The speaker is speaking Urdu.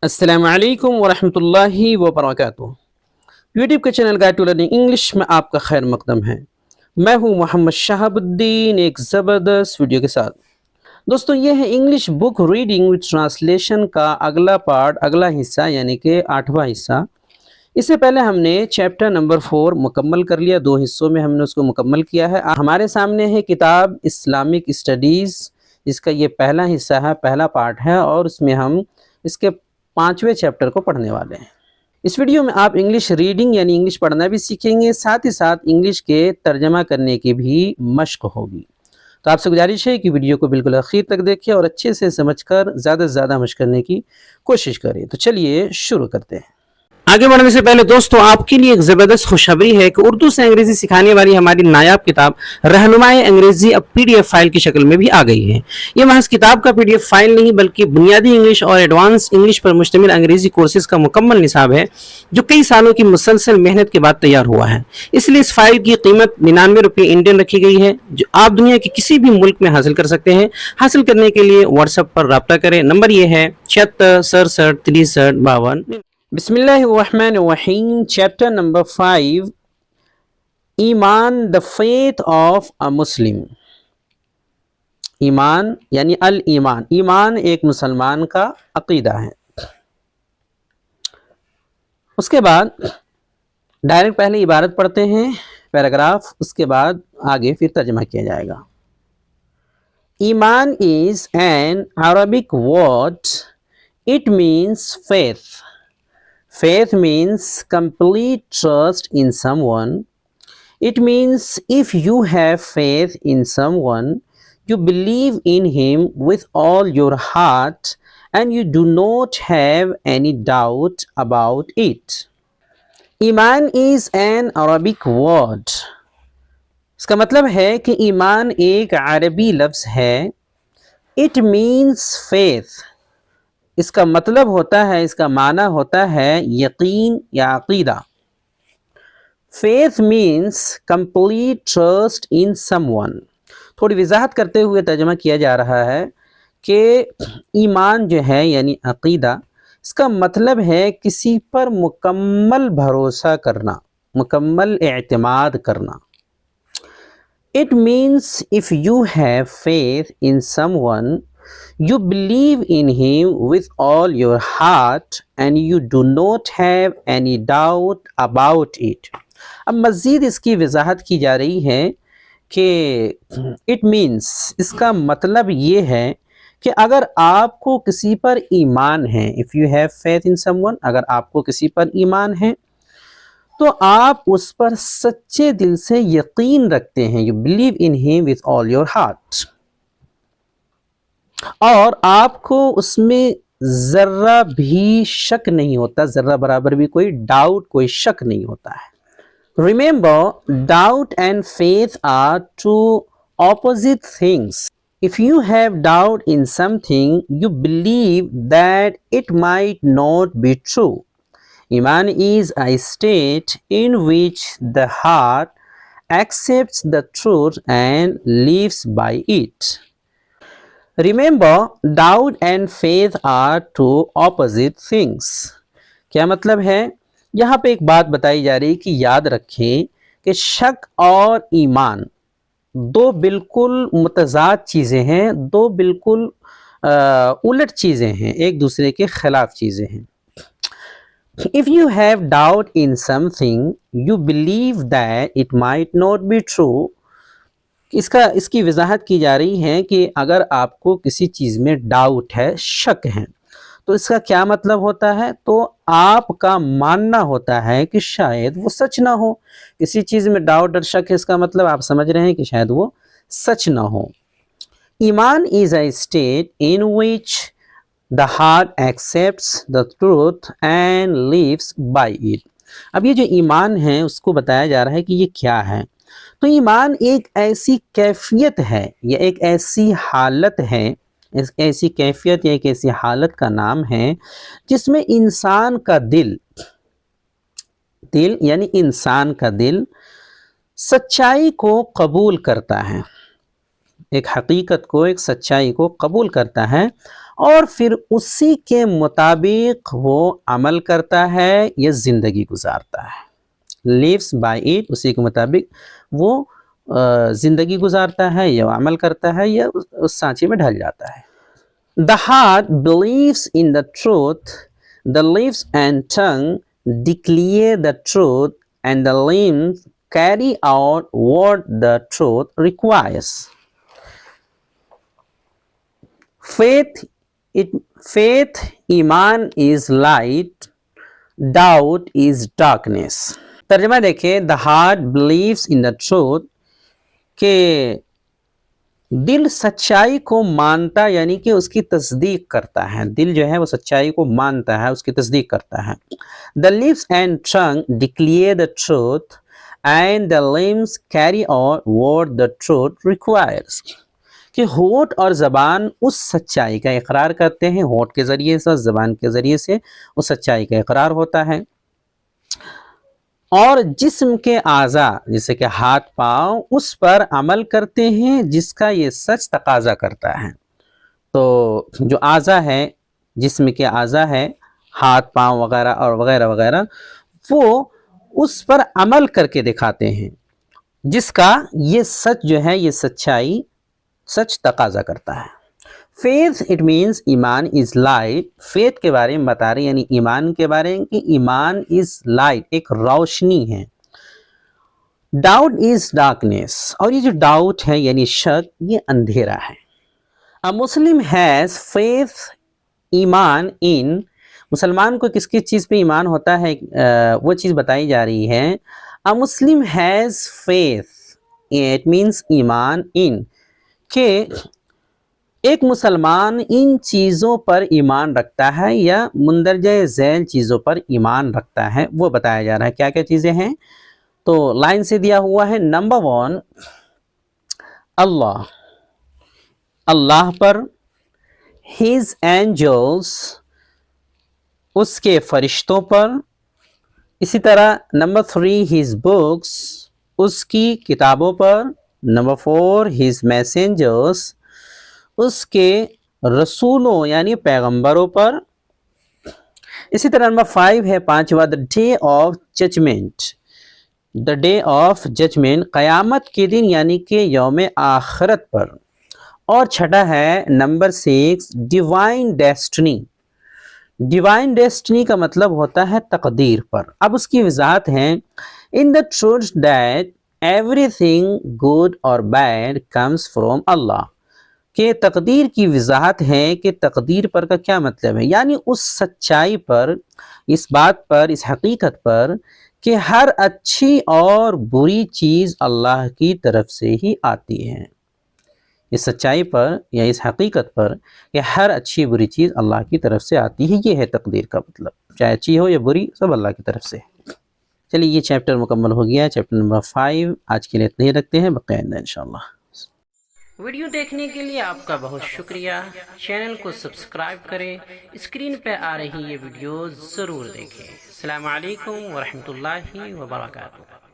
السلام علیکم ورحمۃ اللہ وبرکاتہ۔ یوٹیوب کے channel guide to learning English میں آپ کا خیر مقدم ہے۔ میں ہوں محمد شہاب الدین ایک زبردست ویڈیو کے ساتھ۔ دوستو یہ ہے English book reading with translation کا اگلا پارٹ، اگلا حصہ، یعنی کہ 8واں حصہ۔ اس سے پہلے ہم نے چیپٹر نمبر 4 مکمل کر لیا، 2 حصوں میں ہم نے اس کو مکمل کیا ہے۔ ہمارے سامنے ہے کتاب اسلامک اسٹڈیز، اس کا یہ پہلا حصہ ہے، پہلا پارٹ ہے، اور اس میں ہم اس کے 5ویں چیپٹر کو پڑھنے والے ہیں۔ اس ویڈیو میں آپ انگلش ریڈنگ یعنی انگلش پڑھنا بھی سیکھیں گے، ساتھ ہی ساتھ انگلش کے ترجمہ کرنے کی بھی مشق ہوگی۔ تو آپ سے گزارش ہے کہ ویڈیو کو بالکل آخر تک دیکھیں اور اچھے سے سمجھ کر زیادہ سے زیادہ مشق کرنے کی کوشش کریں۔ تو چلیے شروع کرتے ہیں۔ آگے بڑھنے سے پہلے دوستو آپ کے لیے ایک زبردست خوشخبری ہے کہ اردو سے انگریزی سکھانے والی ہماری نایاب کتاب رہنمائے انگریزی اب PDF فائل کی شکل میں بھی آ گئی ہے۔ یہ محض کتاب کا PDF فائل نہیں بلکہ بنیادی انگلش اور ایڈوانس انگلش پر مشتمل انگریزی کورسز کا مکمل نصاب ہے، جو کئی سالوں کی مسلسل محنت کے بعد تیار ہوا ہے۔ اس لیے اس فائل کی قیمت 99 روپے انڈین رکھی گئی ہے، جو آپ دنیا کے کسی بھی ملک میں حاصل کر سکتے ہیں۔ حاصل کرنے کے لیے واٹس ایپ پر رابطہ کریں، نمبر یہ ہے 76 67 63 52۔ بسم اللہ الرحمن الرحیم۔ چیپٹر نمبر 5، ایمان، the faith of a Muslim۔ ایمان یعنی الایمان، ایمان ایک مسلمان کا عقیدہ ہے۔ اس کے بعد ڈائریکٹ پہلے عبارت پڑھتے ہیں، پیراگراف، اس کے بعد آگے پھر ترجمہ کیا جائے گا۔ ایمان is an Arabic word. It means faith. Faith means complete trust in someone. It means if you have faith in someone, you believe in him with all your heart and you do not have any doubt about it. ایمان is an Arabic word. اس کا مطلب ہے کہ ایمان ایک عربی لفظ ہے۔ It means faith. اس کا مطلب ہوتا ہے، اس کا معنی ہوتا ہے یقین یا عقیدہ۔ Faith means complete trust in someone. تھوڑی وضاحت کرتے ہوئے ترجمہ کیا جا رہا ہے کہ ایمان جو ہے یعنی عقیدہ، اس کا مطلب ہے کسی پر مکمل بھروسہ کرنا، مکمل اعتماد کرنا۔ It means if you have faith in someone, you believe in him with all your heart and you do not have any doubt about it. اب مزید اس کی وضاحت کی جا رہی ہے کہ it means، اس کا مطلب یہ ہے کہ اگر آپ کو کسی پر ایمان ہے، if you have faith in someone، اگر آپ کو کسی پر ایمان ہے تو آپ اس پر سچے دل سے یقین رکھتے ہیں، you believe in him with all your heart، اور آپ کو اس میں ذرہ بھی شک نہیں ہوتا، ذرہ برابر بھی کوئی ڈاؤٹ، کوئی شک نہیں ہوتا ہے۔ Remember, doubt and faith are two opposite things. If you have doubt in something, you believe that it might not be true. Iman is a state in which the heart accepts the truth and lives by it. Remember, doubt and faith are two opposite things. کیا مطلب ہے؟ یہاں پہ ایک بات بتائی جا رہی کہ یاد رکھیں کہ شک اور ایمان دو بالکل متضاد چیزیں ہیں، دو بالکل الٹ چیزیں ہیں، ایک دوسرے کے خلاف چیزیں ہیں۔ If you have doubt in something, you believe that it might not be true. اس کی وضاحت کی جا رہی ہے کہ اگر آپ کو کسی چیز میں ڈاؤٹ ہے، شک ہے، تو اس کا کیا مطلب ہوتا ہے؟ تو آپ کا ماننا ہوتا ہے کہ شاید وہ سچ نہ ہو۔ کسی چیز میں ڈاؤٹ اور شک ہے، اس کا مطلب آپ سمجھ رہے ہیں کہ شاید وہ سچ نہ ہو۔ ایمان is a state in which the heart accepts the truth and lives by it. اب یہ جو ایمان ہے اس کو بتایا جا رہا ہے کہ یہ کیا ہے۔ تو ایمان ایک ایسی کیفیت ہے یا ایک ایسی حالت ہے، ایسی کیفیت یا ایک ایسی حالت کا نام ہے جس میں انسان کا دل یعنی انسان کا دل سچائی کو قبول کرتا ہے، ایک حقیقت کو، ایک سچائی کو قبول کرتا ہے اور پھر اسی کے مطابق وہ عمل کرتا ہے یا زندگی گزارتا ہے. لیوس بائی اٹ، اسی کے مطابق وہ زندگی گزارتا ہے یا عمل کرتا ہے یا اس سانچے میں ڈھل جاتا ہے. The heart believes in the truth, the lips and tongue declare the truth, and the limbs carry out what the truth requires. Faith, ایمان is light, doubt is darkness. ترجمہ دیکھیں. The heart believes in the truth کہ دل سچائی کو مانتا یعنی کہ اس کی تصدیق کرتا ہے. دل جو ہے وہ سچائی کو مانتا ہے، اس کی تصدیق کرتا ہے. The lips and tongue declare the truth, and the limbs carry out what the truth requires. کہ ہونٹ اور زبان اس سچائی کا اقرار کرتے ہیں، ہونٹ کے ذریعے سے، زبان کے ذریعے سے اس سچائی کا اقرار ہوتا ہے. اور جسم کے اعضاء جیسے کہ ہاتھ پاؤں اس پر عمل کرتے ہیں جس کا یہ سچ تقاضا کرتا ہے. تو جو اعضاء ہے، جسم کے اعضاء ہے، ہاتھ پاؤں وغیرہ اور وغیرہ وغیرہ، وہ اس پر عمل کر کے دکھاتے ہیں جس کا یہ سچ جو ہے، یہ سچائی سچ تقاضا کرتا ہے. فیتھ اٹ مینس ایمان از لائٹ. فیتھ کے بارے میں بتا رہے یعنی ایمان کے بارے میں کہ ایمان از لائٹ، ایک روشنی ہے. ڈاؤٹ از ڈارکنیس، اور یہ جو ڈاؤٹ ہے یعنی شک، یہ اندھیرا ہے. A Muslim has faith، ایمان ان، مسلمان کو کس کس چیز پہ ایمان ہوتا ہے وہ چیز بتائی جا رہی ہے. A Muslim has faith، it means ایمان ان، کہ ایک مسلمان ان چیزوں پر ایمان رکھتا ہے یا مندرجہ ذیل چیزوں پر ایمان رکھتا ہے. وہ بتایا جا رہا ہے کیا کیا چیزیں ہیں. تو لائن سے دیا ہوا ہے. نمبر 1 اللہ، اللہ پر. ہز اینجلس، اس کے فرشتوں پر. اسی طرح نمبر 3 ہز بکس، اس کی کتابوں پر. نمبر 4 ہز میسنجرس، اس کے رسولوں یعنی پیغمبروں پر. اسی طرح نمبر 5 ہے پانچواں the day of judgment, the day of judgment, قیامت کے دن یعنی کہ یوم آخرت پر. اور چھٹا ہے number 6 divine destiny. Divine destiny کا مطلب ہوتا ہے تقدیر پر. اب اس کی وضاحت ہے. In the truth that everything good اور بیڈ کمز فرام اللہ، کہ تقدیر کی وضاحت ہے کہ تقدیر پر کا کیا مطلب ہے، یعنی اس سچائی پر، اس بات پر، اس حقیقت پر کہ ہر اچھی اور بری چیز اللہ کی طرف سے ہی آتی ہے. اس سچائی پر یا اس حقیقت پر کہ ہر اچھی بری چیز اللہ کی طرف سے آتی ہے، یہ ہے تقدیر کا مطلب. چاہے اچھی ہو یا بری، سب اللہ کی طرف سے. چلیے یہ چیپٹر مکمل ہو گیا، چیپٹر نمبر 5. آج کے لیے اتنے ہی رکھتے ہیں، بقیہ آئندہ انشاءاللہ. ویڈیو دیکھنے کے لیے آپ کا بہت شکریہ. چینل کو سبسکرائب کریں. اسکرین پہ آ رہی یہ ویڈیو ضرور دیکھیں. السلام علیکم ورحمۃ اللہ وبرکاتہ.